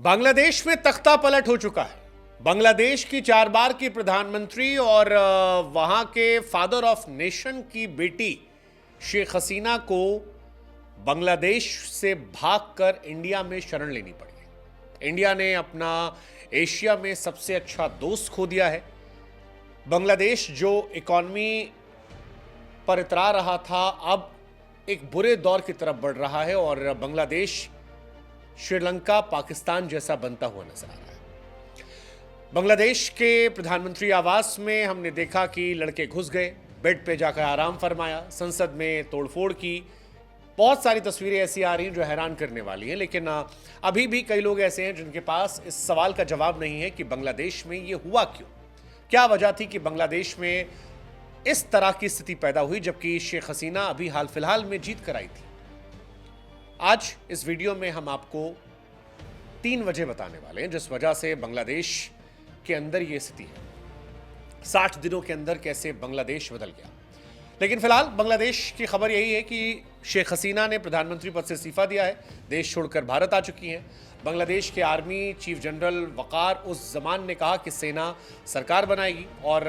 बांग्लादेश में तख्ता पलट हो चुका है। बांग्लादेश की 4 बार की प्रधानमंत्री और वहां के फादर ऑफ नेशन की बेटी शेख हसीना को बांग्लादेश से भागकर इंडिया में शरण लेनी पड़ी। इंडिया ने अपना एशिया में सबसे अच्छा दोस्त खो दिया है। बांग्लादेश जो इकॉनमी पर इतरा रहा था, अब एक बुरे दौर की तरफ बढ़ रहा है और बांग्लादेश श्रीलंका, पाकिस्तान जैसा बनता हुआ नजर आ रहा है। बांग्लादेश के प्रधानमंत्री आवास में हमने देखा कि लड़के घुस गए, बेड पे जाकर आराम फरमाया, संसद में तोड़फोड़ की। बहुत सारी तस्वीरें ऐसी आ रही हैं जो हैरान करने वाली हैं, लेकिन अभी भी कई लोग ऐसे हैं जिनके पास इस सवाल का जवाब नहीं है कि बांग्लादेश में ये हुआ क्यों। क्या वजह थी कि बांग्लादेश में इस तरह की स्थिति पैदा हुई, जबकि शेख हसीना अभी हाल फिलहाल में जीत कर आई थी। आज इस वीडियो में हम आपको 3 वजह बताने वाले हैं जिस वजह से बांग्लादेश के अंदर यह स्थिति है। 60 दिनों के अंदर कैसे बांग्लादेश बदल गया। लेकिन फिलहाल बांग्लादेश की खबर यही है कि शेख हसीना ने प्रधानमंत्री पद से इस्तीफा दिया है, देश छोड़कर भारत आ चुकी हैं। बांग्लादेश के आर्मी चीफ जनरल वकार उस जमान ने कहा कि सेना सरकार बनाएगी और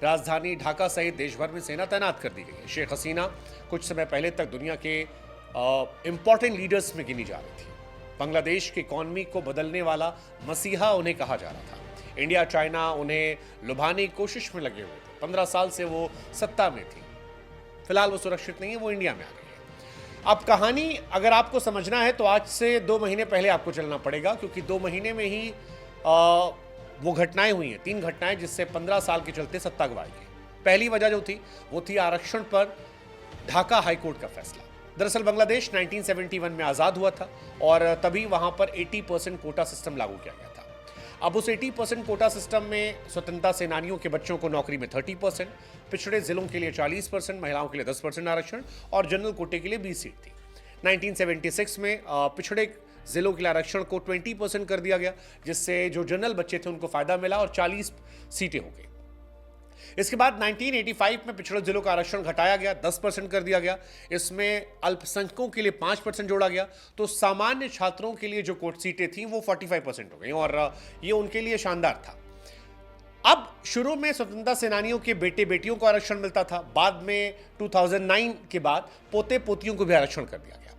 राजधानी ढाका सहित देश भर में सेना तैनात कर दी गई है। शेख हसीना कुछ समय पहले तक दुनिया के इंपॉर्टेंट लीडर्स में गिनी जा रही थी। बांग्लादेश की इकॉनमी को बदलने वाला मसीहा उन्हें कहा जा रहा था। इंडिया, चाइना उन्हें लुभाने की कोशिश में लगे हुए थे। 15 साल से वो सत्ता में थी। फिलहाल वो सुरक्षित नहीं है, वो इंडिया में आ गई है। अब कहानी अगर आपको समझना है तो आज से 2 महीने पहले आपको चलना पड़ेगा, क्योंकि 2 महीने में ही वो घटनाएं हुई हैं। 3 घटनाएं जिससे 15 साल के चलते सत्ता गंवाई गई। पहली वजह जो थी वो थी आरक्षण पर ढाका हाईकोर्ट का फैसला। दरअसल बांग्लादेश 1971 में आज़ाद हुआ था और तभी वहां पर 80% कोटा सिस्टम लागू किया गया था। अब उस 80% कोटा सिस्टम में स्वतंत्रता सेनानियों के बच्चों को नौकरी में 30%, पिछड़े जिलों के लिए 40%, महिलाओं के लिए 10% आरक्षण और जनरल कोटे के लिए 20 सीट थी। 1976 में पिछड़े जिलों के लिए आरक्षण को 20% कर दिया गया, जिससे जो जनरल बच्चे थे उनको फायदा मिला और 40 सीटें हो गई। इसके बाद 1985 में पिछड़े जिलों का आरक्षण घटाया गया, 10% कर दिया गया। इसमें अल्पसंख्यकों के लिए 5% जोड़ा गया, तो सामान्य छात्रों के लिए जो कोट सीटें थी वो 45% हो गई और ये उनके लिए शानदार था। अब शुरू में स्वतंत्रता सेनानियों के बेटे बेटियों को आरक्षण मिलता था, बाद में 2009 के बाद पोते पोतियों को भी आरक्षण कर दिया गया।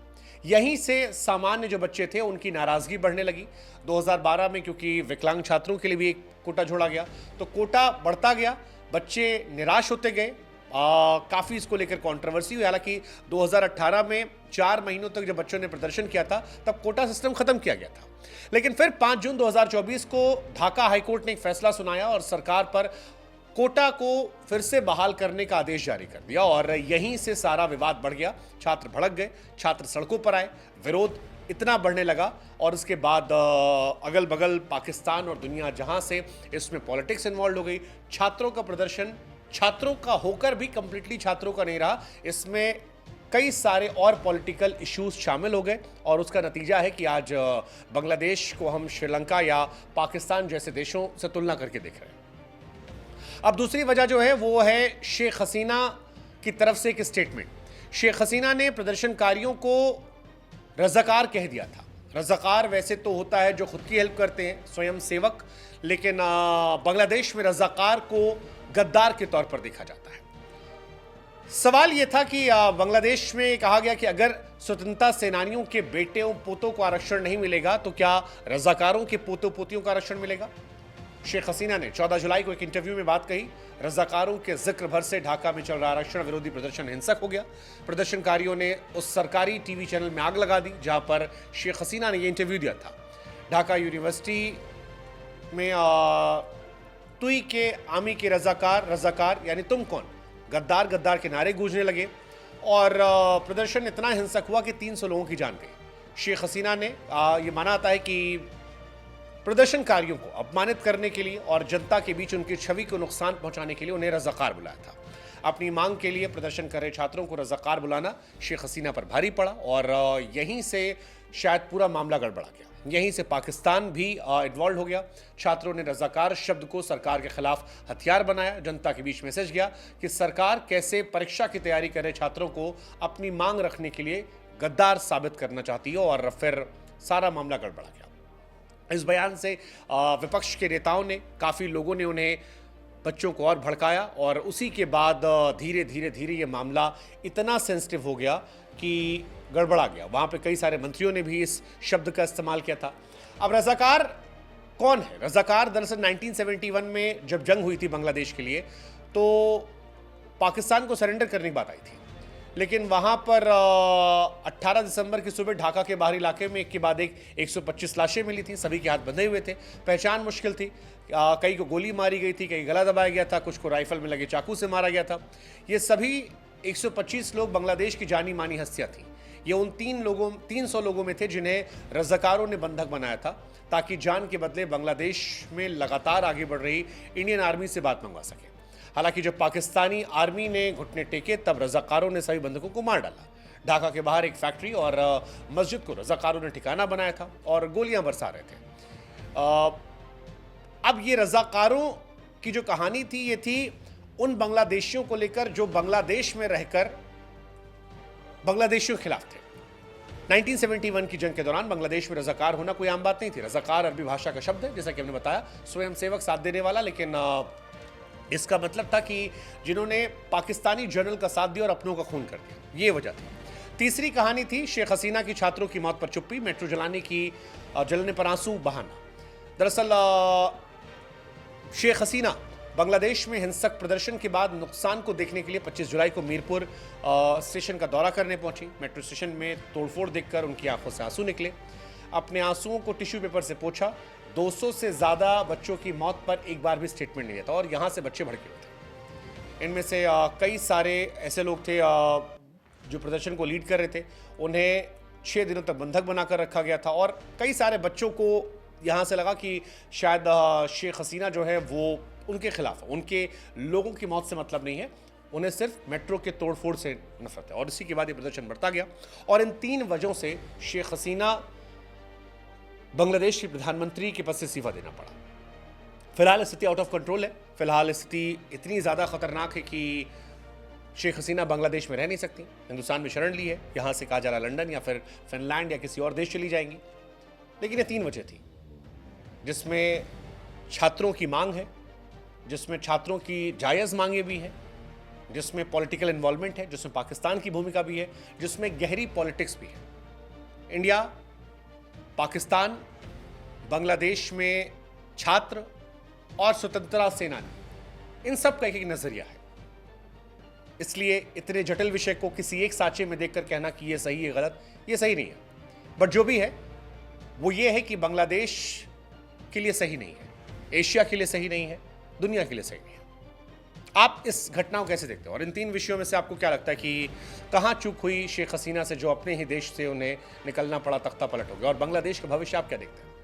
यहीं से सामान्य जो बच्चे थे उनकी नाराजगी बढ़ने लगी। 2012 में क्योंकि विकलांग छात्रों के लिए भी एक कोटा जोड़ा गया, तो कोटा बढ़ता गया, बच्चे निराश होते गए। काफ़ी इसको लेकर कंट्रोवर्सी हुई। हालांकि 2018 में 4 महीनों तक जब बच्चों ने प्रदर्शन किया था तब कोटा सिस्टम खत्म किया गया था। लेकिन फिर 5 जून 2024 को ढाका हाईकोर्ट ने एक फैसला सुनाया और सरकार पर कोटा को फिर से बहाल करने का आदेश जारी कर दिया और यहीं से सारा विवाद बढ़ गया। छात्र भड़क गए, छात्र सड़कों पर आए, विरोध इतना बढ़ने लगा और उसके बाद अगल बगल पाकिस्तान और दुनिया जहां से इसमें पॉलिटिक्स इन्वॉल्व हो गई। छात्रों का प्रदर्शन छात्रों का होकर भी कंप्लीटली छात्रों का नहीं रहा, इसमें कई सारे और पॉलिटिकल इश्यूज शामिल हो गए और उसका नतीजा है कि आज बांग्लादेश को हम श्रीलंका या पाकिस्तान जैसे देशों से तुलना करके देख रहे हैं। अब दूसरी वजह जो है वो है शेख हसीना की तरफ से एक स्टेटमेंट। शेख हसीना ने प्रदर्शनकारियों को रजाकार कह दिया था। रजाकार वैसे तो होता है जो खुद की हेल्प करते हैं, स्वयं सेवक, लेकिन बांग्लादेश में रजाकार को गद्दार के तौर पर देखा जाता है। सवाल यह था कि बांग्लादेश में कहा गया कि अगर स्वतंत्रता सेनानियों के बेटे पोतों को आरक्षण नहीं मिलेगा तो क्या रजाकारों के पोतों पोतियों को आरक्षण मिलेगा। शेख हसीना ने 14 जुलाई को एक इंटरव्यू में बात कही। रजाकारों के जिक्र भर से ढाका में चल रहा आरक्षण विरोधी प्रदर्शन हिंसक हो गया। प्रदर्शनकारियों ने उस सरकारी टीवी चैनल में आग लगा दी जहां पर शेख हसीना ने यह इंटरव्यू दिया था। ढाका यूनिवर्सिटी में तुई के आमी के रजाकार यानी तुम कौन, गद्दार गद्दार के नारे गूंजने लगे और प्रदर्शन इतना हिंसक हुआ कि 300 लोगों की जान गई। शेख हसीना ने यह माना था कि प्रदर्शनकारियों को अपमानित करने के लिए और जनता के बीच उनकी छवि को नुकसान पहुंचाने के लिए उन्हें रजाकार बुलाया था। अपनी मांग के लिए प्रदर्शन कर रहे छात्रों को रजाकार बुलाना शेख हसीना पर भारी पड़ा और यहीं से शायद पूरा मामला गड़बड़ा गया। यहीं से पाकिस्तान भी इन्वॉल्व हो गया। छात्रों ने रजाकार शब्द को सरकार के खिलाफ हथियार बनाया। जनता के बीच मैसेज गया कि सरकार कैसे परीक्षा की तैयारी कर रहे छात्रों को अपनी मांग रखने के लिए गद्दार साबित करना चाहती है और फिर सारा मामला गड़बड़ा गया। इस बयान से विपक्ष के नेताओं ने, काफ़ी लोगों ने उन्हें, बच्चों को और भड़काया और उसी के बाद धीरे धीरे धीरे ये मामला इतना सेंसिटिव हो गया कि गड़बड़ा गया। वहाँ पे कई सारे मंत्रियों ने भी इस शब्द का इस्तेमाल किया था। अब रज़ाकार कौन है? रज़ाकार दरअसल 1971 में जब जंग हुई थी बांग्लादेश के लिए, तो पाकिस्तान को सरेंडर करने की बात आई थी, लेकिन वहाँ पर 18 दिसंबर की सुबह ढाका के बाहरी इलाके में एक के बाद एक 125 लाशें मिली थी। सभी के हाथ बंधे हुए थे, पहचान मुश्किल थी। कई को गोली मारी गई थी, कई गला दबाया गया था, कुछ को राइफल में लगे चाकू से मारा गया था। ये सभी 125 लोग बांग्लादेश की जानी मानी हस्तियाँ थीं। ये उन 300 लोगों में थे जिन्हें रज़ाकारों ने बंधक बनाया था, ताकि जान के बदले बांग्लादेश में लगातार आगे बढ़ रही इंडियन आर्मी से बात मंगवा सके। हालांकि जब पाकिस्तानी आर्मी ने घुटने टेके, तब रज़ाकारों ने सभी बंधकों को मार डाला। ढाका के बाहर एक फैक्ट्री और मस्जिद को रज़ाकारों ने ठिकाना बनाया था और गोलियां बरसा रहे थे। अब ये रज़ाकारों की जो कहानी थी, ये थी उन बांग्लादेशियों को लेकर जो बांग्लादेश में रहकर बांग्लादेशियों के खिलाफ थे। 1971 की जंग के दौरान बांग्लादेश में रज़ाकार होना कोई आम बात नहीं थी। रज़ाकार अरबी भाषा का शब्द है, जैसा कि हमने बताया, स्वयंसेवक, साथ देने वाला। लेकिन इसका मतलब था कि जिन्होंने पाकिस्तानी जनरल का साथ दिया और अपनों का खून कर दिया, ये वजह थी। तीसरी कहानी थी शेख हसीना की छात्रों की मौत पर चुप्पी, मेट्रो जलने पर आंसू बहाना। दरअसल शेख हसीना बांग्लादेश में हिंसक प्रदर्शन के बाद नुकसान को देखने के लिए 25 जुलाई को मीरपुर स्टेशन का दौरा करने पहुंची। मेट्रो स्टेशन में तोड़फोड़ देखकर उनकी आंखों से आंसू निकले। अपने आंसुओं को टिश्यू पेपर से पोंछा। 200 से ज़्यादा बच्चों की मौत पर एक बार भी स्टेटमेंट नहीं देता, और यहाँ से बच्चे भड़के हुए थे। इनमें से कई सारे ऐसे लोग थे जो प्रदर्शन को लीड कर रहे थे। उन्हें 6 दिनों तक बंधक बनाकर रखा गया था, और कई सारे बच्चों को यहाँ से लगा कि शायद शेख हसीना जो है वो उनके खिलाफ है, उनके लोगों की मौत से मतलब नहीं है, उन्हें सिर्फ मेट्रो के तोड़फोड़ से नफरत है। और इसी के बाद ये प्रदर्शन बढ़ता गया, और इन 3 वजहों से शेख हसीना बांग्लादेश के प्रधानमंत्री के पद से इस्तीफा देना पड़ा। फिलहाल स्थिति आउट ऑफ कंट्रोल है। फिलहाल स्थिति इतनी ज़्यादा खतरनाक है कि शेख हसीना बांग्लादेश में रह नहीं सकती। हिंदुस्तान में शरण ली है, यहाँ से कहा जा रहा लंदन या फिर फिनलैंड या किसी और देश चली जाएंगी। लेकिन ये 3 वजह थी, जिसमें छात्रों की मांग है, जिसमें छात्रों की जायज़ मांगे भी हैं, जिसमें पॉलिटिकल इन्वॉल्वमेंट है, जिसमें पाकिस्तान की भूमिका भी है, जिसमें गहरी पॉलिटिक्स भी है। इंडिया, पाकिस्तान, बांग्लादेश में छात्र और स्वतंत्रता सेनानी, इन सब का एक नज़रिया है। इसलिए इतने जटिल विषय को किसी एक साँचे में देखकर कहना कि ये सही है गलत, ये सही नहीं है। बट जो भी है वो ये है कि बांग्लादेश के लिए सही नहीं है, एशिया के लिए सही नहीं है, दुनिया के लिए सही नहीं है। आप इस घटना को कैसे देखते हो, और इन 3 विषयों में से आपको क्या लगता है कि कहाँ चूक हुई शेख हसीना से, जो अपने ही देश से उन्हें निकलना पड़ा, तख्ता पलट हो गया, और बांग्लादेश का भविष्य आप क्या देखते हैं?